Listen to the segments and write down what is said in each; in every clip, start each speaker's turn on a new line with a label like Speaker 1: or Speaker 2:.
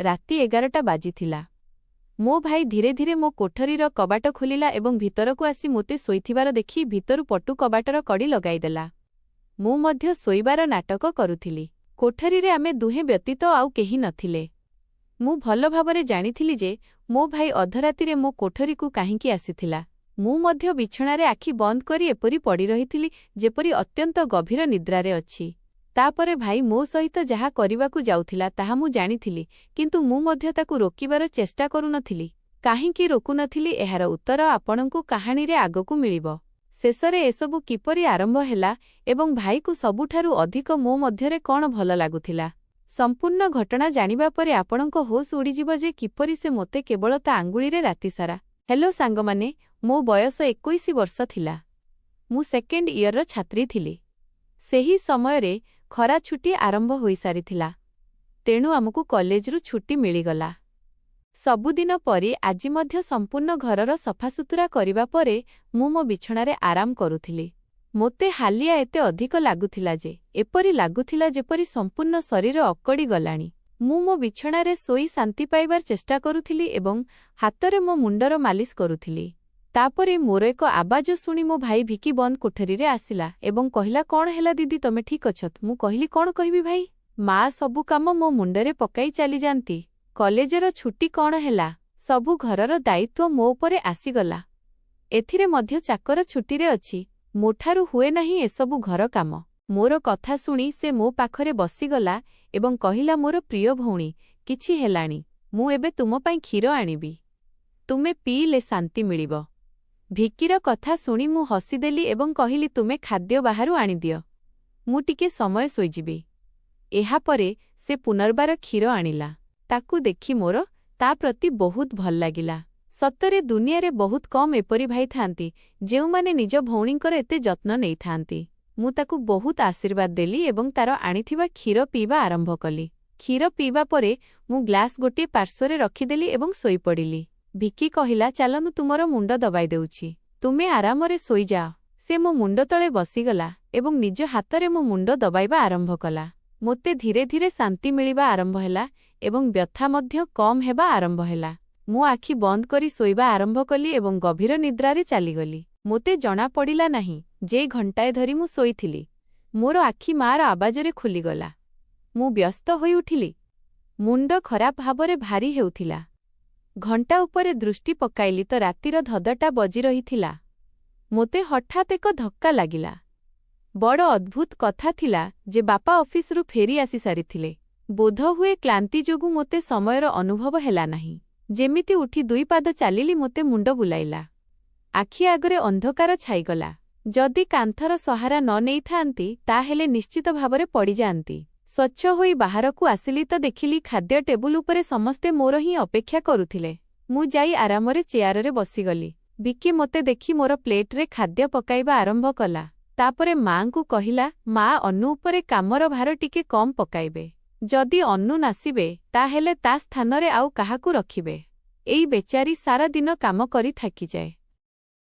Speaker 1: ରାତି 11ଟା ବାଜିଥିଲା। ମୋ ଭାଇ ଧୀରେ ଧୀରେ ମୋ କୋଠରୀର କବାଟ ଖୋଲିଲା ଏବଂ ଭିତରକୁ ଆସି ମୋତେ ଶୋଇଥିବାର ଦେଖି ଭିତରୁ ପଟୁ କବାଟର କଡ଼ି ଲଗାଇଦେଲା। ମୁଁ ମଧ୍ୟ ଶୋଇବାର ନାଟକ କରୁଥିଲି। କୋଠରୀରେ ଆମେ ଦୁହେଁ ବ୍ୟତୀତ ଆଉ କେହି ନଥିଲେ। ମୁଁ ଭଲ ଭାବରେ ଜାଣିଥିଲି ଯେ ମୋ ଭାଇ ଅଧରାତିରେ ମୋ କୋଠରୀକୁ କାହିଁକି ଆସିଥିଲା। ମୁଁ ମଧ୍ୟ ବିଛଣାରେ ଆଖି ବନ୍ଦ କରି ଏପରି ପଡ଼ି ରହିଥିଲି ଯେପରି ଅତ୍ୟନ୍ତ ଗଭୀର ନିଦ୍ରାରେ ଅଛି। ତାପରେ ଭାଇ ମୋ ସହିତ ଯାହା କରିବାକୁ ଯାଉଥିଲା ତାହା ମୁଁ ଜାଣିଥିଲି, କିନ୍ତୁ ମୁଁ ମଧ୍ୟ ତାକୁ ରୋକିବାର ଚେଷ୍ଟା କରୁନଥିଲି। କାହିଁକି ରୋକୁନଥିଲି ଏହାର ଉତ୍ତର ଆପଣଙ୍କୁ କାହାଣୀରେ ଆଗକୁ ମିଳିବ। ଶେଷରେ ଏସବୁ କିପରି ଆରମ୍ଭ ହେଲା ଏବଂ ଭାଇକୁ ସବୁଠାରୁ ଅଧିକ ମୋ ମଧ୍ୟରେ କ'ଣ ଭଲ ଲାଗୁଥିଲା, ସମ୍ପୂର୍ଣ୍ଣ ଘଟଣା ଜାଣିବା ପରେ ଆପଣଙ୍କ ହୋସ୍ ଉଡ଼ିଯିବ ଯେ କିପରି ସେ ମୋତେ କେବଳ ତା ଆଙ୍ଗୁଳିରେ ରାତିସାରା। ହେଲୋ ସାଙ୍ଗମାନେ, ମୋ ବୟସ 21 ବର୍ଷ ଥିଲା। ମୁଁ ସେକେଣ୍ଡ ଇୟରର ଛାତ୍ରୀ ଥିଲି। ସେହି ସମୟରେ ଖରା ଛୁଟି ଆରମ୍ଭ ହୋଇସାରିଥିଲା। ତେଣୁ ଆମକୁ କଲେଜରୁ ଛୁଟି ମିଳିଗଲା। ସବୁଦିନ ପରି ଆଜି ମଧ୍ୟ ସମ୍ପୂର୍ଣ୍ଣ ଘରର ସଫାସୁତୁରା କରିବା ପରେ ମୁଁ ମୋ ବିଛଣାରେ ଆରାମ କରୁଥିଲି। ମୋତେ ହାଲିଆ ଏତେ ଅଧିକ ଲାଗୁଥିଲା ଯେ ଏପରି ଲାଗୁଥିଲା ଯେପରି ସମ୍ପୂର୍ଣ୍ଣ ଶରୀର ଅକଡ଼ି ଗଲାଣି। ମୁଁ ମୋ ବିଛଣାରେ ଶୋଇ ଶାନ୍ତି ପାଇବାର ଚେଷ୍ଟା କରୁଥିଲି ଏବଂ ହାତରେ ମୋ ମୁଣ୍ଡର ମାଲିସ କରୁଥିଲି। ତାପରେ ମୋର ଏକ ଆବାଜ ଶୁଣି ମୋ ଭାଇ ଭିକି ବନ୍ଦ କୋଠରୀରେ ଆସିଲା ଏବଂ କହିଲା, କ'ଣ ହେଲା ଦିଦି, ତମେ ଠିକ୍ ଅଛ? ମୁଁ କହିଲି, କ'ଣ କହିବି ଭାଇ, ମା ସବୁ କାମ ମୋ ମୁଣ୍ଡରେ ପକାଇ ଚାଲିଯାନ୍ତି। କଲେଜର ଛୁଟି କ'ଣ ହେଲା, ସବୁ ଘରର ଦାୟିତ୍ୱ ମୋ ଉପରେ ଆସିଗଲା। ଏଥିରେ ମଧ୍ୟ ଚାକର ଛୁଟିରେ ଅଛି। ମୋଠାରୁ ହୁଏ ନାହିଁ ଏସବୁ ଘର କାମ। ମୋର କଥା ଶୁଣି ସେ ମୋ ପାଖରେ ବସିଗଲା ଏବଂ କହିଲା, ମୋର ପ୍ରିୟ ଭଉଣୀ, କିଛି ହେଲାଣି। ମୁଁ ଏବେ ତୁମ ପାଇଁ କ୍ଷୀର ଆଣିବି। ତୁମେ ପିଇଲେ ଶାନ୍ତି ମିଳିବ। ଭିକିର କଥା ଶୁଣି ମୁଁ ହସିଦେଲି ଏବଂ କହିଲି, ତୁମେ ଖାଦ୍ୟ ବାହାରୁ ଆଣିଦିଅ। ମୁଁ ଟିକେ ସମୟ ଶୋଇଯିବି। ଏହାପରେ ସେ ପୁନର୍ବାର କ୍ଷୀର ଆଣିଲା। ତାକୁ ଦେଖି ମୋର ତା ପ୍ରତି ବହୁତ ଭଲ ଲାଗିଲା। ସତରେ ଦୁନିଆରେ ବହୁତ କମ୍ ଏପରି ଭାଇ ଥାନ୍ତି ଯେଉଁମାନେ ନିଜ ଭଉଣୀଙ୍କର ଏତେ ଯତ୍ନ ନେଇଥାନ୍ତି। ମୁଁ ତାକୁ ବହୁତ ଆଶୀର୍ବାଦ ଦେଲି ଏବଂ ତାର ଆଣିଥିବା କ୍ଷୀର ପିଇବା ଆରମ୍ଭ କଲି। କ୍ଷୀର ପିଇବା ପରେ ମୁଁ ଗ୍ଲାସ୍ ଗୋଟିଏ ପାର୍ଶ୍ୱରେ ରଖିଦେଲି ଏବଂ ଶୋଇପଡ଼ିଲି। ଭିକି କହିଲା, ଚାଲ ମୁଁ ତୁମର ମୁଣ୍ଡ ଦବାଇ ଦେଉଛି। ତୁମେ ଆରାମରେ ଶୋଇଯାଅ। ସେ ମୋ ମୁଣ୍ଡ ତଳେ ବସିଗଲା ଏବଂ ନିଜ ହାତରେ ମୋ ମୁଣ୍ଡ ଦବାଇବା ଆରମ୍ଭ କଲା। ମୋତେ ଧୀରେ ଧୀରେ ଶାନ୍ତି ମିଳିବା ଆରମ୍ଭ ହେଲା ଏବଂ ବ୍ୟଥା ମଧ୍ୟ କମ୍ ହେବା ଆରମ୍ଭ ହେଲା। ମୁଁ ଆଖି ବନ୍ଦ କରି ଶୋଇବା ଆରମ୍ଭ କଲି ଏବଂ ଗଭୀର ନିଦ୍ରାରେ ଚାଲିଗଲି। ମୋତେ ଜଣାପଡ଼ିଲା ନାହିଁ ଯେ ଘଣ୍ଟାଏ ଧରି ମୁଁ ଶୋଇଥିଲି। ମୋର ଆଖି ମାର ଆବାଜରେ ଖୋଲିଗଲା। ମୁଁ ବ୍ୟସ୍ତ ହୋଇଉଠିଲି। ମୁଣ୍ଡ ଖରାପ ଭାବରେ ଭାରି ହେଉଥିଲା। ଘଣ୍ଟା ଉପରେ ଦୃଷ୍ଟି ପକାଇଲି ତ ରାତିର ଧଦଟା ବଜି ରହିଥିଲା। ମୋତେ ହଠାତ୍ ଏକ ଧକ୍କା ଲାଗିଲା। ବଡ଼ ଅଦ୍ଭୁତ କଥା ଥିଲା ଯେ ବାପା ଅଫିସରୁ ଫେରି ଆସିସାରିଥିଲେ। ବୋଧହୁଏ କ୍ଳାନ୍ତି ଯୋଗୁଁ ମୋତେ ସମୟର ଅନୁଭବ ହେଲା ନାହିଁ। ଯେମିତି ଉଠି 2 ପାଦ ଚାଲିଲି ମୋତେ ମୁଣ୍ଡ ବୁଲାଇଲା। ଆଖି ଆଗରେ ଅନ୍ଧକାର ଛାଇଗଲା। ଯଦି କାନ୍ଥର ସହାରା ନ ନେଇଥାନ୍ତି ତାହେଲେ ନିଶ୍ଚିତ ଭାବରେ ପଡ଼ିଯାଆନ୍ତି। ସ୍ୱଚ୍ଛ ହୋଇ ବାହାରକୁ ଆସିଲି ତ ଦେଖିଲି ଖାଦ୍ୟ ଟେବୁଲ ଉପରେ ସମସ୍ତେ ମୋର ହିଁ ଅପେକ୍ଷା କରୁଥିଲେ। ମୁଁ ଯାଇ ଆରାମରେ ଚେୟାରରେ ବସିଗଲି। ଭିକି ମୋତେ ଦେଖି ମୋର ପ୍ଲେଟରେ ଖାଦ୍ୟ ପକାଇବା ଆରମ୍ଭ କଲା। ତାପରେ ମାଙ୍କୁ କହିଲା, ମା ଅନୁ ଉପରେ କାମର ଭାର ଟିକେ କମ୍ ପକାଇବେ। ଯଦି ଅନୁ ନାସିବେ ତାହେଲେ ତା ସ୍ଥାନରେ ଆଉ କାହାକୁ ରଖିବେ। ଏଇ ବେଚାରୀ ସାରା ଦିନ କାମ କରି ଥାକିଯାଏ।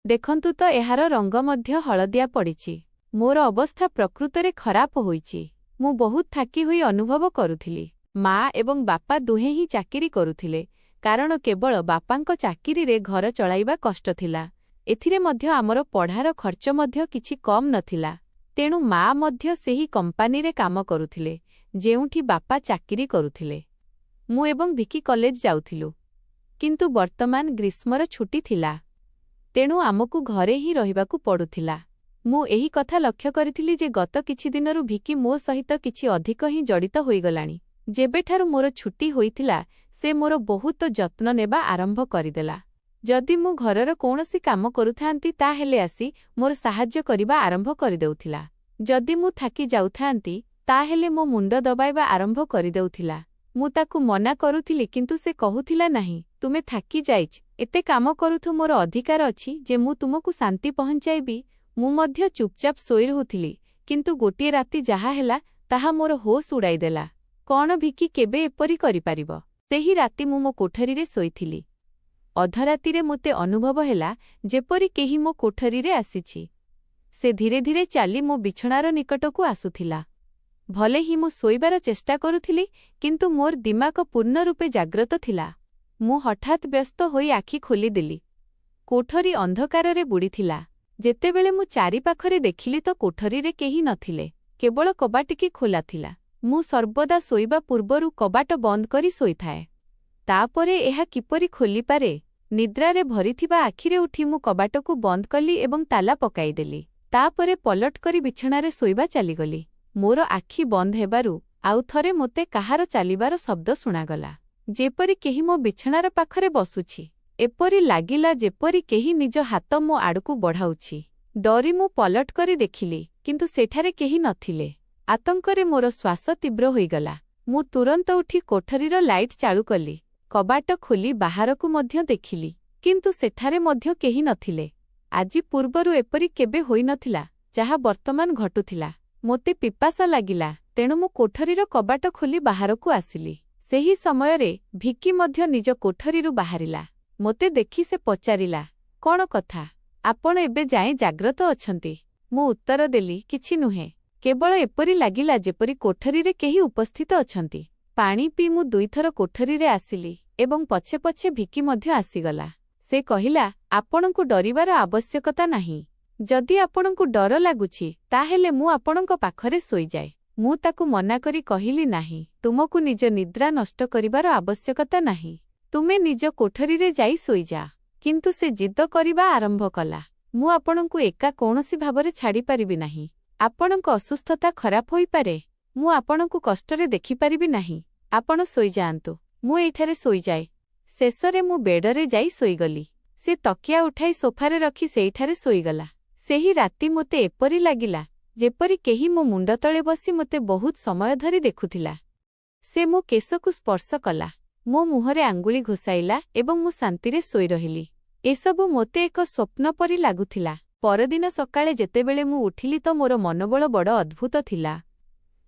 Speaker 1: ଦେଖନ୍ତୁ ତ ଏହାର ରଙ୍ଗ ମଧ୍ୟ ହଳଦିଆ ପଡ଼ିଛି। ମୋର ଅବସ୍ଥା ପ୍ରକୃତରେ ଖରାପ ହୋଇଛି। ମୁଁ ବହୁତ ଥାକି ହୋଇ ଅନୁଭବ କରୁଥିଲି। ମା ଏବଂ ବାପା ଦୁହେଁ ହିଁ ଚାକିରି କରୁଥିଲେ, କାରଣ କେବଳ ବାପାଙ୍କ ଚାକିରିରେ ଘର ଚଳାଇବା କଷ୍ଟ ଥିଲା। ଏଥିରେ ମଧ୍ୟ ଆମର ପଢ଼ାର ଖର୍ଚ୍ଚ ମଧ୍ୟ କିଛି କମ୍ ନଥିଲା। ତେଣୁ ମା ମଧ୍ୟ ସେହି କମ୍ପାନୀରେ କାମ କରୁଥିଲେ ଯେଉଁଠି ବାପା ଚାକିରି କରୁଥିଲେ। ମୁଁ ଏବଂ ଭିକି କଲେଜ ଯାଉଥିଲୁ। କିନ୍ତୁ ବର୍ତ୍ତମାନ ଗ୍ରୀଷ୍ମର ଛୁଟି ଥିଲା। ତେଣୁ ଆମକୁ ଘରେ ହିଁ ରହିବାକୁ ପଡ଼ୁଥିଲା। ମୁଁ ଏହି କଥା ଲକ୍ଷ୍ୟ କରିଥିଲି ଯେ ଗତ କିଛି ଦିନରୁ ଭିକି ମୋ ସହିତ କିଛି ଅଧିକ ହିଁ ଜଡ଼ିତ ହୋଇଗଲାଣି। ଯେବେଠାରୁ ମୋର ଛୁଟି ହୋଇଥିଲା ସେ ମୋର ବହୁତ ଯତ୍ନ ନେବା ଆରମ୍ଭ କରିଦେଲା। ଯଦି ମୁଁ ଘରର କୌଣସି କାମ କରୁଥାନ୍ତି ତାହେଲେ ଆସି ମୋର ସାହାଯ୍ୟ କରିବା ଆରମ୍ଭ କରିଦେଉଥିଲା। ଯଦି ମୁଁ ଥାକି ଯାଉଥାନ୍ତି ତାହେଲେ ମୋ ମୁଣ୍ଡ ଦବାଇବା ଆରମ୍ଭ କରିଦେଉଥିଲା। ମୁଁ ତାକୁ ମନା କରୁଥିଲି କିନ୍ତୁ ସେ କହୁଥିଲା, ନାହିଁ, ତୁମେ ଥାକି ଯାଇଛ, ଏତେ କାମ କରୁଥ, ମୋର ଅଧିକାର ଅଛି ଯେ ମୁଁ ତୁମକୁ ଶାନ୍ତି ପହଞ୍ଚାଇବି। ମୁଁ ମଧ୍ୟ ଚୁପଚାପ ଶୋଇ ରହୁଥିଲି, କିନ୍ତୁ ଗୋଟିଏ ରାତି ଯାହା ହେଲା ତାହା ମୋର ହୋସ୍ ଉଡ଼ାଇଦେଲା। କ'ଣ ଭିକି କେବେ ଏପରି କରିପାରିବ? ସେହି ରାତି ମୁଁ ମୋ କୋଠରୀରେ ଶୋଇଥିଲି। ଅଧରାତିରେ ମୋତେ ଅନୁଭବ ହେଲା ଯେପରି କେହି ମୋ କୋଠରୀରେ ଆସିଛି। ସେ ଧୀରେ ଧୀରେ ଚାଲି ମୋ ବିଛଣାର ନିକଟକୁ ଆସୁଥିଲା। भले ही मु शोइबार चेष्टा करुथिली किंतु मोर दिमाग पूर्ण रूपे जाग्रत थिला। मु हठात व्यस्त होई आखि खोलिदेली। कोठरी अंधकाररे बुड़ीथिला। जेतेबेले मु चारिपाखरे देखिली तो कोठरीरे केही नथिले, केवल कबाटिकी खोला थिला। मु सर्वदा शोइबा पूर्वरु कबाट बंद करी शोइथाए। तापरे एहा किपरि खोली पारे? निद्रारे भरिथिबा आखिरे उठी मु कबाटकु बंद कली एवं ताला पकाइदेली। तापरे पलट करी बिछणारे शोइबा चालीगली। मोर आखि बंद हेबारु आउ थरे मोते काहार चालिबार शब्द शुणागला। जेपरि केही मो बिछणार पाखरे बसुछि। एपरि लागिला जेपरि केही निज हात मो आडकु बढ़ाउछि। डरी मु पलट करी देखिली किंतु सेठारे केही नथिले। आतंकरे मोर श्वास तीव्र होइगला। मु तुरंत उठी कोठरीर लाइट चालू कली। कबाट खोली बाहारकु मध्य देखिली किंतु सेठारे मध्य केही नथिले। आजि पूर्वरु एपरि केबे होई नथिला जाहा वर्तमान घटुथिला। मोते पिपासा लागिला, तेणु मु कोठरीर कबाट खोली बाहारकु आसिली। सेही समयरे भिकी मध्य निज कोठरीरु बाहारिला। मोते देखि से पचारिला, "कोन कथा? आपण एबे जाए जाग्रत अछंती?" मु उत्तर देली, "किछि नुहे, केवल एपरि लागिला जेपरि कोठरीरे केही उपस्थित अछंती।" पानी पी मु दुईथर कोठरीरे आसिली एवं पछे पछे भिकी मध्य आसीगला। से कहिला, "आपणंकु डरिबार आवश्यकता नाही। जदि आपणंकु डर लागुछि ताहेले मु आपणंक पाखरे सोई जाए।" मु ताकु मना करी कहिली, "नाही, तुमकु निज निद्रा नष्ट करिबार आवश्यकता नाही। तुमे निज कोठरीरे जाई सोई जा।" किंतु से जिद्द करिबा आरंभ कला। "मु आपणंकु एका कोनोसी भाबरे छाड़ी पारिबि नाही। आपणंक असुस्थता खराब होई पारे। मु आपणंकु कष्टरे देखि पारिबि नाही। आपण सोई जाआंतु, मु एठारे सोई जाए।" शेषरे मु बेडरे जाई सोईगली। से तकिया उठाई सोफारे रखी सेइठारे सोईगला। सेही राति मोते एपरि लागिला जेपरि केही मो मुंड तळे बसी मोते बहुत समय धरी देखुथिला। से मो केशकु स्पर्श कला, मो मुहरे आंगुली घोसाइला एवं मु शांतिरे सोई रहिली। एसबु मोते एक स्वप्न परि लागुथिला। परदिन सकाळे जेतेबेले मु उठिली तो मोर मनोबल बड़ अद्भुत थिला।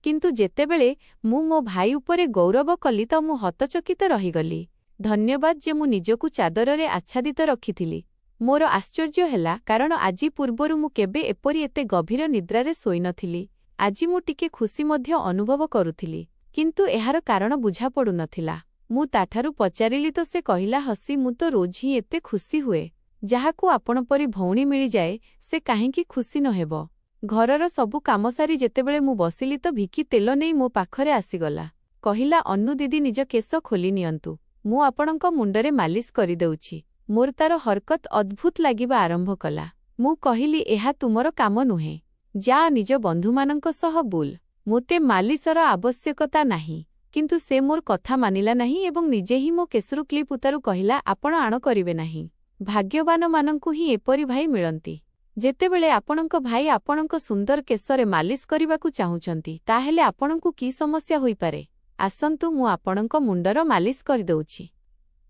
Speaker 1: किंतु जेतेबेले मु मो भाई उपरे गौरव कली तो मु हतचकित रहिगली। धन्यवाद जे मु निजकु चादररे आच्छादित रखिथिली। मोर आश्चर्य हेला, कारण आजि पूर्वरु मु केबे एपरि एते गभीर निद्रारे सोई नथिली। आजि मु टिके खुशी मध्य अनुभव करुथिली, किंतु एहार कारण बुझा पडु नथिला। मु ताठारु पचारिली तो से कहिला हसी, "मु तो रोज ही एते खुशी हुए। जाहाकु आपण परि भौणी मिली जाए से काहेकि खुशी न हेबो?" घरर सबु काम सारी जेतेबेले मु बसिली तो भिकी तेल नेई मो पाखरे आसीगला। कहिला, "अन्नु दीदी, निज केश खोली नियंतु। मु आपणंक मुंडरे मालिश करि देउछि।" मोर तार हरकत अद्भुत लागिबा आरंभ कला। मु कहिली, "एहा तुमर काम नुहे। जा निज बंधुमानंक सह बुल। मोते मालिशर आवश्यकता नाही।" किंतु से मोर कथा मानिला नाही एवं निजे ही मो केसरु क्लिप उतारु कहिला, "आपण आण करिवे नाही। भाग्यवान मानंकु ही एपरि भाई मिलंती। जेतेबेले आपणंक भाई आपणंक सुंदर केसरे मालिश करिबाकु चाहुचंती ताहेले आपणंकु की समस्या होई पारे? आसंतु, मु आपणंक मुंडर मालिश करि दउछि।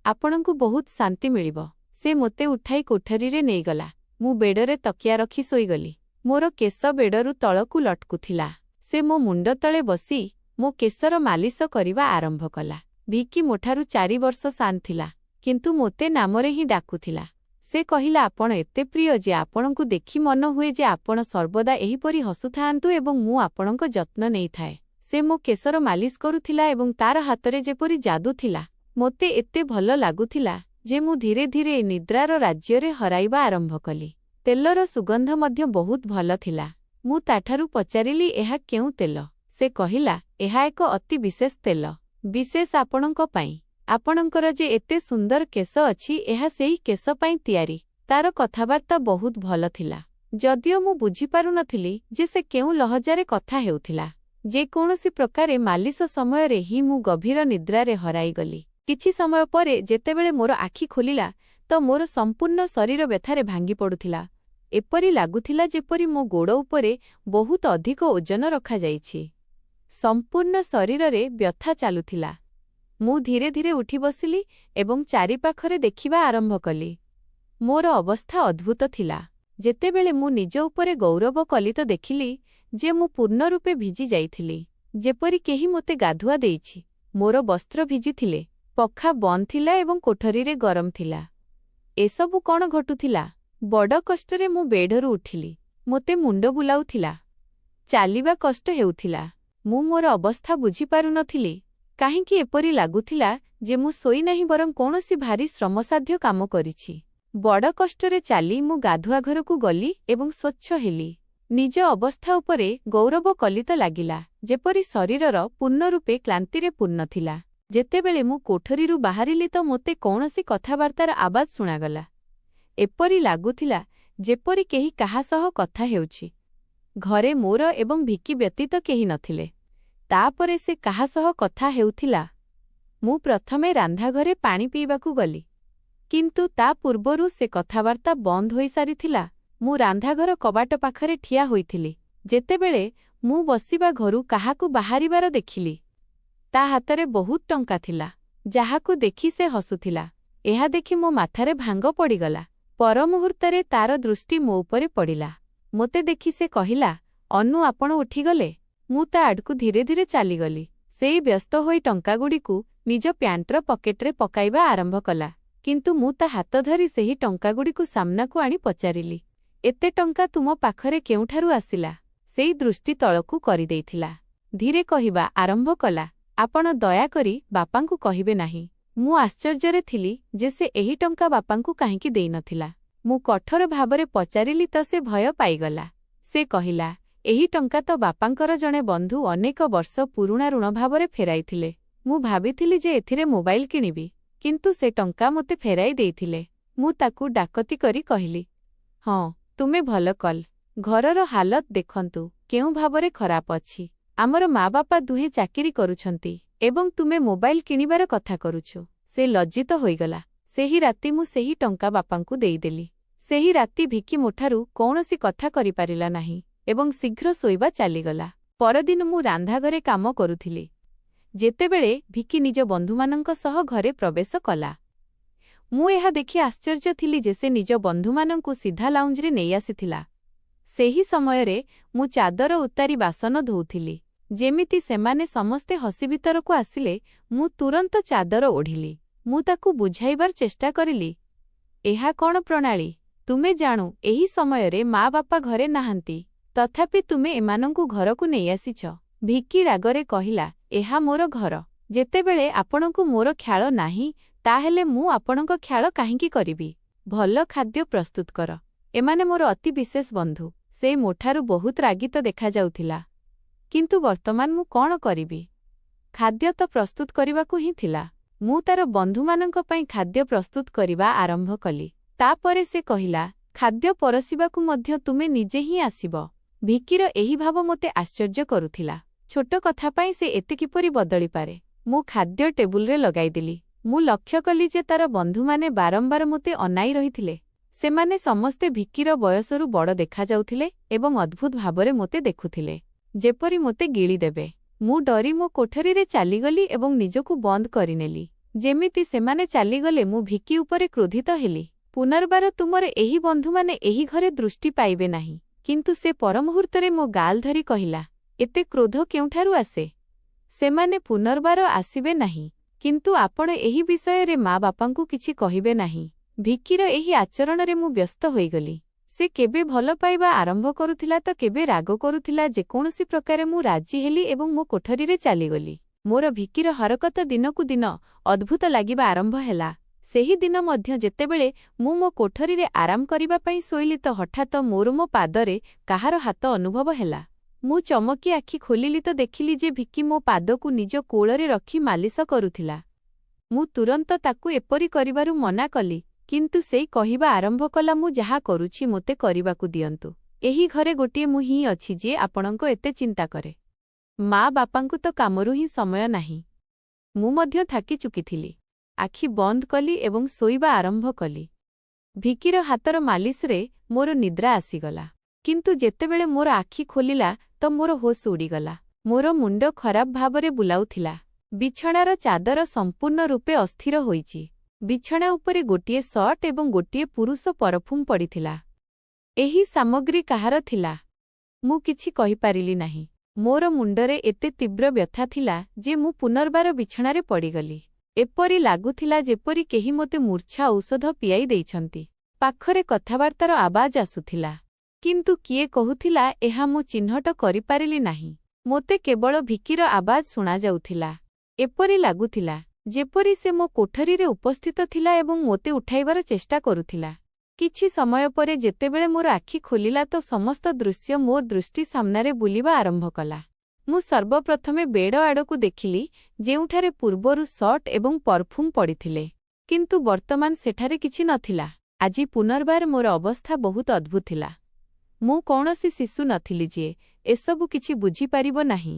Speaker 1: आपणंकु बहुत शांति मिलिबो।" से मोते उठाई कोठरीरे नेइगला। मु बेडरे तकिया रखी सोईगली। More case बेडरु तळकु लटकुथिला। से मो मुंड तळे बसी मो केसर मालिश करिबा आरंभ कला। भिकी मोठारु 4 वर्ष सान थिला, किंतु मोते नामरे ही डाकुथिला। से कहिला, "आपण एते प्रिय जे आपणंकु देखि मन हुए जे आपण सर्वदा एहिपरि हसुथांतु एवं मु आपणंक जत्न नेइथाए।" से मो केसर मालिश करुथिला एवं तार हातरे जेपरि जादू थिला। मोते एते भल लागुथिला जे मु धीरे धीरे निद्रार राज्ୟରେ हराइबा आरंभ कली। तेलर सुगंध मध्य बहुत भल थिला। मु ताठारु पचारिली, "एहा केउ तेल?" से कहिला, "एहा एक अति विशेष तेल। विशेष आपणंक पाई। आपणंकर जे एते सुंदर केस अछि एहा सेही केस पाई तियारी।" तार कथाबार्ता बहुत भल थिला। जदियो मु बुझी पारु नथिली जे से केउ लहजारे कथा हेउथिला। जे कोनोसी प्रकारे मालिश समयरे ही मु गभीर निद्रारे हराई गली। किछि समय परे जेतेबेले मोर आखि खोलिला तो मोर संपूर्ण शरीर व्यथारे भांगी पडुथिला। एपरि लागुथिला जेपरि मो गोड़ उपरे बहुत अधिक ओजन रखा जाइछि। संपूर्ण शरीररे व्यथा चालुथिला। मु धीरे धीरे उठी बसिली एवं चारिपाखरे देखिबा आरंभ कली। मोर अवस्था अद्भुत थिला। जेतेबेले मु निज उपरे गौरव कली तो देखिली जे मु पूर्ण रूपे भिजी जाइथिली, जेपरि केही मोते गाधुआ देइछि। मोर वस्त्र भिजी थिले, पखा बंद थिला एवं कोठरीरे गरम थिला। एसबु कौन घटुथिला? बड़ कष्टरे मु बेडरू उठिली। मोते मुंड बुलाउथिला। चालिबा कष्ट हेउथिला। ମୁଁ ମୋର ଅବସ୍ଥା ବୁଝିପାରୁନଥିଲି। କାହିଁକି ଏପରି ଲାଗୁଥିଲା ଯେ ମୁଁ ଶୋଇନାହିଁ ବରଂ କୌଣସି ଭାରି ଶ୍ରମସାଧ୍ୟ କାମ କରିଛି। ବଡ଼ କଷ୍ଟରେ ଚାଲି ମୁଁ ଗାଧୁଆଘରକୁ ଗଲି ଏବଂ ସ୍ୱଚ୍ଛ ହେଲି। ନିଜ ଅବସ୍ଥା ଉପରେ ଗୌରବ କଲିତ ଲାଗିଲା, ଯେପରି ଶରୀରର ପୂର୍ଣ୍ଣରୂପେ କ୍ଳାନ୍ତିରେ ପୂର୍ଣ୍ଣ ଥିଲା। ଯେତେବେଳେ ମୁଁ କୋଠରୀରୁ ବାହାରିଲି ତ ମୋତେ କୌଣସି କଥାବାର୍ତ୍ତାର ଆବାଜ ଶୁଣାଗଲା। ଏପରି ଲାଗୁଥିଲା ଯେପରି କେହି କାହା ସହ କଥା ହେଉଛି। ଘରେ ମୋର ଏବଂ ଭିକି ବ୍ୟତୀତ କେହି ନଥିଲେ। ତାପରେ ସେ କାହା ସହ କଥା ହେଉଥିଲା। ମୁଁ ପ୍ରଥମେ ରାନ୍ଧାଘରେ ପାଣି ପିଇବାକୁ ଗଲି, କିନ୍ତୁ ତା ପୂର୍ବରୁ ସେ କଥାବାର୍ତ୍ତା ବନ୍ଦ ହୋଇସାରିଥିଲା। ମୁଁ ରାନ୍ଧାଘର କବାଟ ପାଖରେ ଠିଆ ହୋଇଥିଲି, ଯେତେବେଳେ ମୁଁ ବସିବା ଘରୁ କାହାକୁ ବାହାରିବାର ଦେଖିଲି। ତା ହାତରେ ବହୁତ ଟଙ୍କା ଥିଲା, ଯାହାକୁ ଦେଖି ସେ ହସୁଥିଲା। ଏହା ଦେଖି ମୋ ମାଥାରେ ଭାଙ୍ଗ ପଡ଼ିଗଲା। ପରମୁହୂର୍ତ୍ତରେ ତାର ଦୃଷ୍ଟି ମୋ ଉପରେ ପଡ଼ିଲା। ମୋତେ ଦେଖି ସେ କହିଲା, ଅନୁ ଆପଣ ଉଠିଗଲେ। ମୁଁ ତା ଆଡ଼କୁ ଧୀରେ ଧୀରେ ଚାଲିଗଲି। ସେଇ ବ୍ୟସ୍ତ ହୋଇ ଟଙ୍କାଗୁଡ଼ିକୁ ନିଜ ପ୍ୟାଣ୍ଟର ପକେଟରେ ପକାଇବା ଆରମ୍ଭ କଲା, କିନ୍ତୁ ମୁଁ ତା ହାତ ଧରି ସେହି ଟଙ୍କାଗୁଡ଼ିକୁ ସାମ୍ନାକୁ ଆଣି ପଚାରିଲି, ଏତେ ଟଙ୍କା ତୁମ ପାଖରେ କେଉଁଠାରୁ ଆସିଲା? ସେଇ ଦୃଷ୍ଟି ତଳକୁ କରିଦେଇଥିଲା। ଧୀରେ କହିବା ଆରମ୍ଭ କଲା, ଆପଣ ଦୟାକରି ବାପାଙ୍କୁ କହିବେ ନାହିଁ। ମୁଁ ଆଶ୍ଚର୍ଯ୍ୟରେ ଥିଲି ଯେ ସେ ଏହି ଟଙ୍କା ବାପାଙ୍କୁ କାହିଁକି ଦେଇନଥିଲା। ମୁଁ କଠୋର ଭାବରେ ପଚାରିଲି ତ ସେ ଭୟ ପାଇଗଲା। ସେ କହିଲା, ଏହି ଟଙ୍କା ତ ବାପାଙ୍କର ଜଣେ ବନ୍ଧୁ ଅନେକ ବର୍ଷ ପୁରୁଣା ଋଣ ଭାବରେ ଫେରାଇଥିଲେ। ମୁଁ ଭାବିଥିଲି ଯେ ଏଥିରେ ମୋବାଇଲ କିଣିବି, କିନ୍ତୁ ସେ ଟଙ୍କା ମୋତେ ଫେରାଇ ଦେଇଥିଲେ। ମୁଁ ତାକୁ ଡାକତି କରି କହିଲି, ହଁ, ତୁମେ ଭଲ କଲ। ଘରର ହାଲତ ଦେଖନ୍ତୁ କେଉଁ ଭାବରେ ଖରାପ ଅଛି। ଆମର ମା ବାପା ଦୁହେଁ ଚାକିରି କରୁଛନ୍ତି ଏବଂ ତୁମେ ମୋବାଇଲ କିଣିବାର କଥା କରୁଛୁ। ସେ ଲଜ୍ଜିତ ହୋଇଗଲା। ସେହି ରାତି ମୁଁ ସେହି ଟଙ୍କା ବାପାଙ୍କୁ ଦେଇଦେଲି। ସେହି ରାତି ଭିକି ମୋଠାରୁ କୌଣସି କଥା କରିପାରିଲା ନାହିଁ ଏବଂ ଶୀଘ୍ର ଶୋଇବା ଚାଲିଗଲା। ପରଦିନ ମୁଁ ରାନ୍ଧାଘରେ କାମ କରୁଥିଲି, ଯେତେବେଳେ ଭିକି ନିଜ ବନ୍ଧୁମାନଙ୍କ ସହ ଘରେ ପ୍ରବେଶ କଲା। ମୁଁ ଏହା ଦେଖି ଆଶ୍ଚର୍ଯ୍ୟ ଥିଲି ଯେ ସେ ନିଜ ବନ୍ଧୁମାନଙ୍କୁ ସିଧା ଲାଉଞ୍ଜରେ ନେଇ ଆସିଥିଲା। ସେହି ସମୟରେ ମୁଁ ଚାଦର ଉତାରି ବାସନ ଧୋଉଥିଲି। ଯେମିତି ସେମାନେ ସମସ୍ତେ ହସି ଭିତରକୁ ଆସିଲେ, ମୁଁ ତୁରନ୍ତ ଚାଦର ଓଢ଼ିଲି। ମୁଁ ତାକୁ ବୁଝାଇବାର ଚେଷ୍ଟା କରିଲି, ଏହା କ'ଣ ପ୍ରଣାଳୀ? ତୁମେ ଜାଣୁ ଏହି ସମୟରେ ମା ବାପା ଘରେ ନାହାନ୍ତି, ତଥାପି ତୁମେ ଏମାନଙ୍କୁ ଘରକୁ ନେଇଆସିଛ। ଭିକି ରାଗରେ କହିଲା, ଏହା ମୋର ଘର। ଯେତେବେଳେ ଆପଣଙ୍କୁ ମୋର ଖ୍ୟାଳ ନାହିଁ, ତାହେଲେ ମୁଁ ଆପଣଙ୍କ ଖ୍ୟାଳ କାହିଁକି କରିବି? ଭଲ ଖାଦ୍ୟ ପ୍ରସ୍ତୁତ କର। ଏମାନେ ମୋର ଅତି ବିଶେଷ ବନ୍ଧୁ। ସେ ମୋଠାରୁ ବହୁତ ରାଗିତ ଦେଖାଯାଉଥିଲା, କିନ୍ତୁ ବର୍ତ୍ତମାନ ମୁଁ କ'ଣ କରିବି? ଖାଦ୍ୟ ତ ପ୍ରସ୍ତୁତ କରିବାକୁ ହିଁ ଥିଲା। ମୁଁ ତାର ବନ୍ଧୁମାନଙ୍କ ପାଇଁ ଖାଦ୍ୟ ପ୍ରସ୍ତୁତ କରିବା ଆରମ୍ଭ କଲି। ତାପରେ ସେ କହିଲା, ଖାଦ୍ୟ ପରସିବାକୁ ମଧ୍ୟ ତୁମେ ନିଜେ ହିଁ ଆସିବ। ଭିକିର ଏହି ଭାବ ମୋତେ ଆଶ୍ଚର୍ଯ୍ୟ କରୁଥିଲା। ଛୋଟ କଥା ପାଇଁ ସେ ଏତେ କିପରି ବଦଳିପାରେ? ମୁଁ ଖାଦ୍ୟ ଟେବୁଲରେ ଲଗାଇଦେଲି। ମୁଁ ଲକ୍ଷ୍ୟ କଲି ଯେ ତାର ବନ୍ଧୁମାନେ ବାରମ୍ବାର ମୋତେ ଅନାଇ ରହିଥିଲେ। ସେମାନେ ସମସ୍ତେ ଭିକିର ବୟସରୁ ବଡ଼ ଦେଖାଯାଉଥିଲେ ଏବଂ ଅଦ୍ଭୁତ ଭାବରେ ମୋତେ ଦେଖୁଥିଲେ, ଯେପରି ମୋତେ ଗିଳିଦେବେ। ମୁଁ ଡରି ମୋ କୋଠରୀରେ ଚାଲିଗଲି ଏବଂ ନିଜକୁ ବନ୍ଦ କରିନେଲି। ଯେମିତି ସେମାନେ ଚାଲିଗଲେ ମୁଁ ଭିକି ଉପରେ କ୍ରୋଧିତ ହେଲି। ପୁନର୍ବାର ତୁମର ଏହି ବନ୍ଧୁମାନେ ଏହି ଘରେ ଦୃଷ୍ଟି ପାଇବେ ନାହିଁ। କିନ୍ତୁ ସେ ପରମୁହୂର୍ତ୍ତରେ ମୋ ଗାଲ ଧରି କହିଲା, ଏତେ କ୍ରୋଧ କେଉଁଠାରୁ ଆସେ? ସେମାନେ ପୁନର୍ବାର ଆସିବେ ନାହିଁ, କିନ୍ତୁ ଆପଣ ଏହି ବିଷୟରେ ମା ବାପାଙ୍କୁ କିଛି କହିବେ ନାହିଁ। ଭିକିର ଏହି ଆଚରଣରେ ମୁଁ ବ୍ୟସ୍ତ ହୋଇଗଲି। ସେ କେବେ ଭଲ ପାଇବା ଆରମ୍ଭ କରୁଥିଲା ତ କେବେ ରାଗ କରୁଥିଲା। ଯେକୌଣସି ପ୍ରକାରେ ମୁଁ ରାଜି ହେଲି ଏବଂ ମୋ କୋଠରୀରେ ଚାଲିଗଲି। ମୋର ଭିକିର ହରକତ ଦିନକୁ ଦିନ ଅଦ୍ଭୁତ ଲାଗିବା ଆରମ୍ଭ ହେଲା। ସେହି ଦିନ ମଧ୍ୟ ଯେତେବେଳେ ମୁଁ ମୋ କୋଠରୀରେ ଆରାମ କରିବା ପାଇଁ ଶୋଇଲି ତ ହଠାତ୍ ମୋର ମୋ ପାଦରେ କାହାର ହାତ ଅନୁଭବ ହେଲା। ମୁଁ ଚମକି ଆଖି ଖୋଲିଲି ତ ଦେଖିଲି ଯେ ଭିକି ମୋ ପାଦକୁ ନିଜ କୋଳରେ ରଖି ମାଲିସ କରୁଥିଲା। ମୁଁ ତୁରନ୍ତ ତାକୁ ଏପରି କରିବାରୁ ମନା କଲି, କିନ୍ତୁ ସେ କହିବା ଆରମ୍ଭ କଲା, ମୁଁ ଯାହା କରୁଛି ମୋତେ କରିବାକୁ ଦିଅନ୍ତୁ। ଏହି ଘରେ ଗୋଟିଏ ମୁଁ ହିଁ ଅଛି ଯିଏ ଆପଣଙ୍କ ଏତେ ଚିନ୍ତା କରେ। ମା ବାପାଙ୍କୁ ତ କାମରୁ ହିଁ ସମୟ ନାହିଁ। ମୁଁ ମଧ୍ୟ ଥାକି ଚୁକିଥିଲି। ଆଖି ବନ୍ଦ କଲି ଏବଂ ଶୋଇବା ଆରମ୍ଭ କଲି। ଭିକିର ହାତର ମାଲିସରେ ମୋର ନିଦ୍ରା ଆସିଗଲା। କିନ୍ତୁ ଯେତେବେଳେ ମୋର ଆଖି ଖୋଲିଲା ତ ମୋର ହୋସ୍ ଉଡ଼ିଗଲା। ମୋର ମୁଣ୍ଡ ଖରାପ ଭାବରେ ବୁଲାଉଥିଲା। ବିଛଣାର ଚାଦର ସମ୍ପୂର୍ଣ୍ଣ ରୂପେ ଅସ୍ଥିର ହୋଇଛି। ବିଛଣା ଉପରେ ଗୋଟିଏ ସର୍ଟ ଏବଂ ଗୋଟିଏ ପୁରୁଷ ପରଫ୍ୟୁମ୍ ପଡ଼ିଥିଲା। ଏହି ସାମଗ୍ରୀ କାହାର ଥିଲା? ମୁଁ କିଛି କହିପାରିଲି ନାହିଁ। ମୋର ମୁଣ୍ଡରେ ଏତେ ତୀବ୍ର ବ୍ୟଥା ଥିଲା ଯେ ମୁଁ ପୁନର୍ବାର ବିଛଣାରେ ପଡ଼ିଗଲି। ଏପରି ଲାଗୁଥିଲା ଯେପରି କେହି ମୋତେ ମୂର୍ଚ୍ଛା ଔଷଧ ପିଆଇ ଦେଇଛନ୍ତି। ପାଖରେ କଥାବାର୍ତ୍ତାର ଆବାଜ ଆସୁଥିଲା, କିନ୍ତୁ କିଏ କହୁଥିଲା ଏହା ମୁଁ ଚିହ୍ନଟ କରିପାରିଲି ନାହିଁ। ମୋତେ କେବଳ ଭିକିର ଆବାଜ ଶୁଣାଯାଉଥିଲା। ଏପରି ଲାଗୁଥିଲା ଯେପରି ସେ ମୋ କୋଠରୀରେ ଉପସ୍ଥିତ ଥିଲା ଏବଂ ମୋତେ ଉଠାଇବାର ଚେଷ୍ଟା କରୁଥିଲା। କିଛି ସମୟ ପରେ ଯେତେବେଳେ ମୋର ଆଖି ଖୋଲିଲା ତ ସମସ୍ତ ଦୃଶ୍ୟ ମୋ ଦୃଷ୍ଟି ସାମ୍ନାରେ ବୁଲିବା ଆରମ୍ଭ କଲା। ମୁଁ ସର୍ବପ୍ରଥମେ ବେଡ଼ ଆଡ଼କୁ ଦେଖିଲି, ଯେଉଁଠାରେ ପୂର୍ବରୁ ସର୍ଟ ଏବଂ ପରଫ୍ୟୁମ୍ ପଡ଼ିଥିଲେ। କିନ୍ତୁ ବର୍ତ୍ତମାନ ସେଠାରେ କିଛି ନଥିଲା। ଆଜି ପୁନର୍ବାର ମୋର ଅବସ୍ଥା ବହୁତ ଅଦ୍ଭୁତ ଥିଲା। ମୁଁ କୌଣସି ଶିଶୁ ନଥିଲି ଯିଏ ଏସବୁ କିଛି ବୁଝିପାରିବ ନାହିଁ।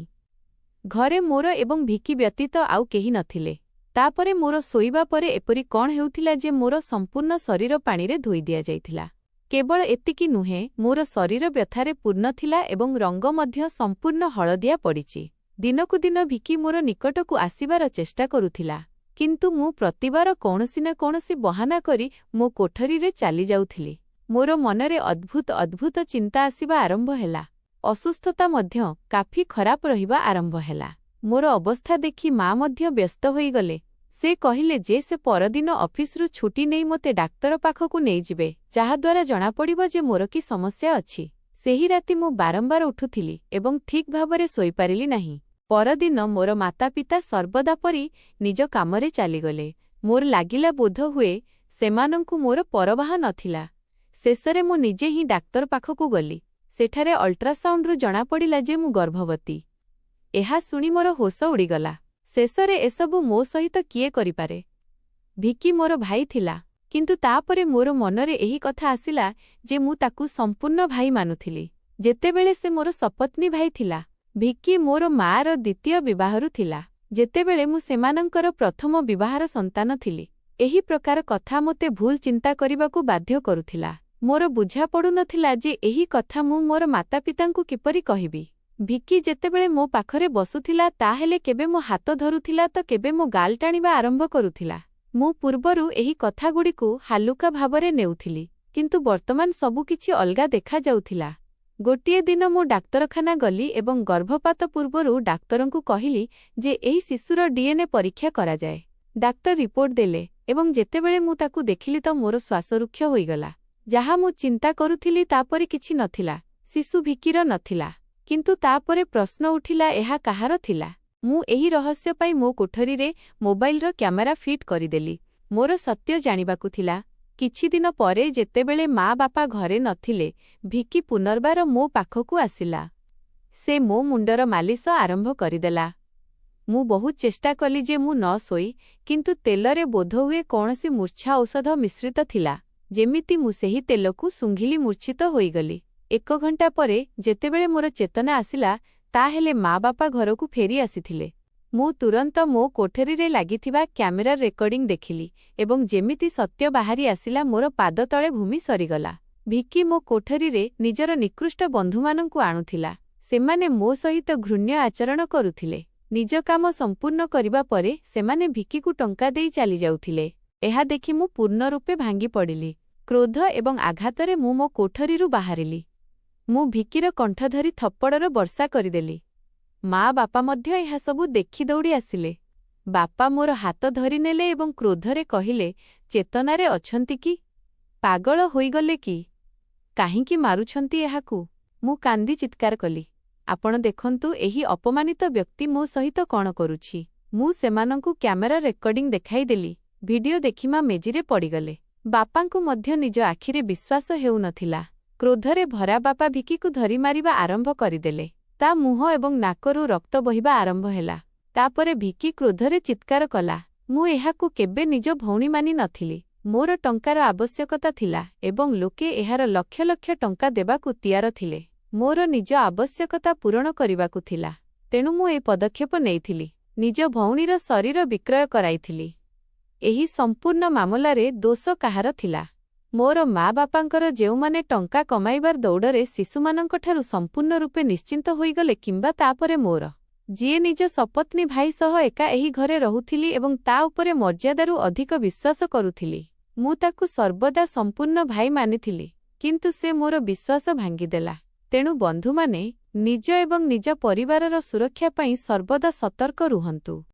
Speaker 1: ଘରେ ମୋର ଏବଂ ଭିକି ବ୍ୟତୀତ ଆଉ କେହି ନଥିଲେ। ତାପରେ ମୋର ଶୋଇବା ପରେ ଏପରି କ'ଣ ହେଉଥିଲା ଯେ ମୋର ସମ୍ପୂର୍ଣ୍ଣ ଶରୀର ପାଣିରେ ଧୋଇ ଦିଆଯାଇଥିଲା। କେବଳ ଏତିକି ନୁହେଁ, ମୋର ଶରୀର ବ୍ୟଥାରେ ପୂର୍ଣ୍ଣ ଥିଲା ଏବଂ ରଙ୍ଗ ମଧ୍ୟ ସମ୍ପୂର୍ଣ୍ଣ ହଳଦିଆ ପଡ଼ିଛି। ଦିନକୁ ଦିନ ଭିକି ମୋର ନିକଟକୁ ଆସିବାର ଚେଷ୍ଟା କରୁଥିଲା, କିନ୍ତୁ ମୁଁ ପ୍ରତିବାର କୌଣସି ନା କୌଣସି ବହାନା କରି ମୋ କୋଠରୀରେ ଚାଲିଯାଉଥିଲି। ମୋର ମନରେ ଅଦ୍ଭୁତ ଚିନ୍ତା ଆସିବା ଆରମ୍ଭ ହେଲା। ଅସୁସ୍ଥତା ମଧ୍ୟ କାଫି ଖରାପ ରହିବା ଆରମ୍ଭ ହେଲା। ମୋର ଅବସ୍ଥା ଦେଖି ମା' ମଧ୍ୟ ବ୍ୟସ୍ତ ହୋଇଗଲେ। ସେ କହିଲେ ଯେ ସେ ପରଦିନ ଅଫିସରୁ ଛୁଟି ନେଇ ମୋତେ ଡାକ୍ତର ପାଖକୁ ନେଇଯିବେ, ଯାହାଦ୍ୱାରା ଜଣାପଡ଼ିବ ଯେ ମୋର କି ସମସ୍ୟା ଅଛି। ସେହି ରାତି ମୁଁ ବାରମ୍ବାର ଉଠୁଥିଲି ଏବଂ ଠିକ୍ ଭାବରେ ଶୋଇପାରିଲି ନାହିଁ। ପରଦିନ ମୋର ମାତାପିତା ସର୍ବଦା ପରି ନିଜ କାମରେ ଚାଲିଗଲେ। ମୋର ଲାଗିଲା ବୋଧହୁଏ ସେମାନଙ୍କୁ ମୋର ପରବାହ ନଥିଲା। ଶେଷରେ ମୁଁ ନିଜେ ହିଁ ଡାକ୍ତର ପାଖକୁ ଗଲି। ସେଠାରେ ଅଲ୍ଟ୍ରାସାଉଣ୍ଡରୁ ଜଣାପଡ଼ିଲା ଯେ ମୁଁ ଗର୍ଭବତୀ। ଏହା ଶୁଣି ମୋର ହୋସ ଉଡ଼ିଗଲା। ଶେଷରେ ଏସବୁ ମୋ ସହିତ କିଏ କରିପାରେ? ଭିକି ମୋର ଭାଇ ଥିଲା, କିନ୍ତୁ ତାପରେ ମୋର ମନରେ ଏହି କଥା ଆସିଲା ଯେ ମୁଁ ତାକୁ ସମ୍ପୂର୍ଣ୍ଣ ଭାଇ ମାନୁଥିଲି, ଯେତେବେଳେ ସେ ମୋର ସପତ୍ନୀ ଭାଇ ଥିଲା। ଭିକି ମୋର ମା'ର ଦ୍ୱିତୀୟ ବିବାହରୁ ଥିଲା, ଯେତେବେଳେ ମୁଁ ସେମାନଙ୍କର ପ୍ରଥମ ବିବାହର ସନ୍ତାନ ଥିଲି। ଏହି ପ୍ରକାର କଥା ମୋତେ ଭୁଲ ଚିନ୍ତା କରିବାକୁ ବାଧ୍ୟ କରୁଥିଲା। ମୋର ବୁଝାପଡ଼ୁନଥିଲା ଯେ ଏହି କଥା ମୁଁ ମୋର ମାତାପିତାଙ୍କୁ କିପରି କହିବି। ଭିକି ଯେତେବେଳେ ମୋ ପାଖରେ ବସୁଥିଲା ତାହେଲେ କେବେ ମୋ ହାତ ଧରୁଥିଲା ତ କେବେ ମୋ ଗାଲ ଟାଣିବା ଆରମ୍ଭ କରୁଥିଲା। ମୁଁ ପୂର୍ବରୁ ଏହି କଥାଗୁଡ଼ିକୁ ହାଲୁକା ଭାବରେ ନେଉଥିଲି, କିନ୍ତୁ ବର୍ତ୍ତମାନ ସବୁକିଛି ଅଲଗା ଦେଖାଯାଉଥିଲା। ଗୋଟିଏ ଦିନ ମୁଁ ଡାକ୍ତରଖାନା ଗଲି ଏବଂ ଗର୍ଭପାତ ପୂର୍ବରୁ ଡାକ୍ତରଙ୍କୁ କହିଲି ଯେ ଏହି ଶିଶୁର DNA ପରୀକ୍ଷା କରାଯାଏ। ଡାକ୍ତର ରିପୋର୍ଟ ଦେଲେ ଏବଂ ଯେତେବେଳେ ମୁଁ ତାକୁ ଦେଖିଲି ତ ମୋର ଶ୍ୱାସ ରୁକ୍ଷ ହୋଇଗଲା। ଯାହା ମୁଁ ଚିନ୍ତା କରୁଥିଲି ତାପରେ କିଛି ନଥିଲା। ଶିଶୁ ଭିକିର ନଥିଲା। କିନ୍ତୁ ତାପରେ ପ୍ରଶ୍ନ ଉଠିଲା, ଏହା କାହାର ଥିଲା? ମୁଁ ଏହି ରହସ୍ୟ ପାଇଁ ମୋ କୋଠରୀରେ ମୋବାଇଲର କ୍ୟାମେରା ଫିଟ୍ କରିଦେଲି। ମୋର ସତ୍ୟ ଜାଣିବାକୁ ଥିଲା। କିଛିଦିନ ପରେ ଯେତେବେଳେ ମା' ବାପା ଘରେ ନଥିଲେ, ଭିକି ପୁନର୍ବାର ମୋ ପାଖକୁ ଆସିଲା। ସେ ମୋ ମୁଣ୍ଡର ମାଲିସ ଆରମ୍ଭ କରିଦେଲା। ମୁଁ ବହୁତ ଚେଷ୍ଟା କଲି ଯେ ମୁଁ ନ ଶୋଇ, କିନ୍ତୁ ତେଲରେ ବୋଧହୁଏ କୌଣସି ମୂର୍ଚ୍ଛା ଔଷଧ ମିଶ୍ରିତ ଥିଲା। ଯେମିତି ମୁଁ ସେହି ତେଲକୁ ଶୁଙ୍ଘିଲି ମୂର୍ଚ୍ଛିତ ହୋଇଗଲି। 1 ଘଣ୍ଟା ପରେ ଯେତେବେଳେ ମୋର ଚେତନା ଆସିଲା, ତାହେଲେ ମା' ବାପା ଘରକୁ ଫେରି ଆସିଥିଲେ। ମୁଁ ତୁରନ୍ତ ମୋ କୋଠରୀରେ ଲାଗିଥିବା କ୍ୟାମେରାର ରେକର୍ଡିଂ ଦେଖିଲି ଏବଂ ଯେମିତି ସତ୍ୟ ବାହାରି ଆସିଲା, ମୋର ପାଦ ତଳେ ଭୂମି ସରିଗଲା। ଭିକି ମୋ କୋଠରୀରେ ନିଜର ନିକୃଷ୍ଟ ବନ୍ଧୁମାନଙ୍କୁ ଆଣୁଥିଲା। ସେମାନେ ମୋ ସହିତ ଘୃଣ୍ୟ ଆଚରଣ କରୁଥିଲେ। ନିଜ କାମ ସମ୍ପୂର୍ଣ୍ଣ କରିବା ପରେ ସେମାନେ ଭିକିକୁ ଟଙ୍କା ଦେଇ ଚାଲିଯାଉଥିଲେ। ଏହା ଦେଖି ମୁଁ ପୂର୍ଣ୍ଣ ରୂପେ ଭାଙ୍ଗି ପଡ଼ିଲି। କ୍ରୋଧ ଏବଂ ଆଘାତରେ ମୁଁ ମୋ କୋଠରୀରୁ ବାହାରିଲି। ମୁଁ ଭିକିର କଣ୍ଠ ଧରି ଥପ୍ପଡ଼ର ବର୍ଷା କରିଦେଲି। ମା' ବାପା ମଧ୍ୟ ଏହାସବୁ ଦେଖି ଦୌଡ଼ି ଆସିଲେ। ବାପା ମୋର ହାତ ଧରିନେଲେ ଏବଂ କ୍ରୋଧରେ କହିଲେ, ଚେତନାରେ ଅଛନ୍ତି କି? ପାଗଳ ହୋଇଗଲେ କି? କାହିଁକି ମାରୁଛନ୍ତି ଏହାକୁ? ମୁଁ କାନ୍ଦି ଚିତ୍କାର କଲି, ଆପଣ ଦେଖନ୍ତୁ ଏହି ଅପମାନିତ ବ୍ୟକ୍ତି ମୋ ସହିତ କ'ଣ କରୁଛି। ମୁଁ ସେମାନଙ୍କୁ କ୍ୟାମେରା ରେକର୍ଡିଂ ଦେଖାଇଦେଲି। ଭିଡିଓ ଦେଖି ମା' ମେଜିରେ ପଡ଼ିଗଲେ। ବାପାଙ୍କୁ ମଧ୍ୟ ନିଜ ଆଖିରେ ବିଶ୍ୱାସ ହେଉନଥିଲା। କ୍ରୋଧରେ ଭରା ବାପା ଭିକିକୁ ଧରି ମାରିବା ଆରମ୍ଭ କରିଦେଲେ। ତା ମୁହଁ ଏବଂ ନାକରୁ ରକ୍ତ ବହିବା ଆରମ୍ଭ ହେଲା। ତାପରେ ଭିକି କ୍ରୋଧରେ ଚିତ୍କାର କଲା, ମୁଁ ଏହାକୁ କେବେ ନିଜ ଭଉଣୀ ମାନି ନଥିଲି। ମୋର ଟଙ୍କାର ଆବଶ୍ୟକତା ଥିଲା ଏବଂ ଲୋକେ ଏହାର ଲକ୍ଷ ଲକ୍ଷ ଟଙ୍କା ଦେବାକୁ ତିଆର ଥିଲେ। ମୋର ନିଜ ଆବଶ୍ୟକତା ପୂରଣ କରିବାକୁ ଥିଲା। ତେଣୁ ମୁଁ ଏ ପଦକ୍ଷେପ ନେଇଥିଲି। ନିଜ ଭଉଣୀର ଶରୀର ବିକ୍ରୟ କରାଇଥିଲି। ଏହି ସମ୍ପୂର୍ଣ୍ଣ ମାମଲାରେ ଦୋଷ କାହାର ଥିଲା? ମୋର ମା' ବାପାଙ୍କର, ଯେଉଁମାନେ ଟଙ୍କା କମାଇବାର ଦୌଡ଼ରେ ଶିଶୁମାନଙ୍କଠାରୁ ସମ୍ପୂର୍ଣ୍ଣ ରୂପେ ନିଶ୍ଚିନ୍ତ ହୋଇଗଲେ, କିମ୍ବା ତାପରେ ମୋର, ଯିଏ ନିଜ ସପତ୍ନୀ ଭାଇ ସହ ଏକା ଏହି ଘରେ ରହୁଥିଲି ଏବଂ ତା ଉପରେ ମର୍ଯ୍ୟାଦାରୁ ଅଧିକ ବିଶ୍ୱାସ କରୁଥିଲି। ମୁଁ ତାକୁ ସର୍ବଦା ସମ୍ପୂର୍ଣ୍ଣ ଭାଇ ମାନିଥିଲି, କିନ୍ତୁ ସେ ମୋର ବିଶ୍ୱାସ ଭାଙ୍ଗିଦେଲା। ତେଣୁ ବନ୍ଧୁମାନେ, ନିଜ ଏବଂ ନିଜ ପରିବାରର ସୁରକ୍ଷା ପାଇଁ ସର୍ବଦା ସତର୍କ ରୁହନ୍ତୁ।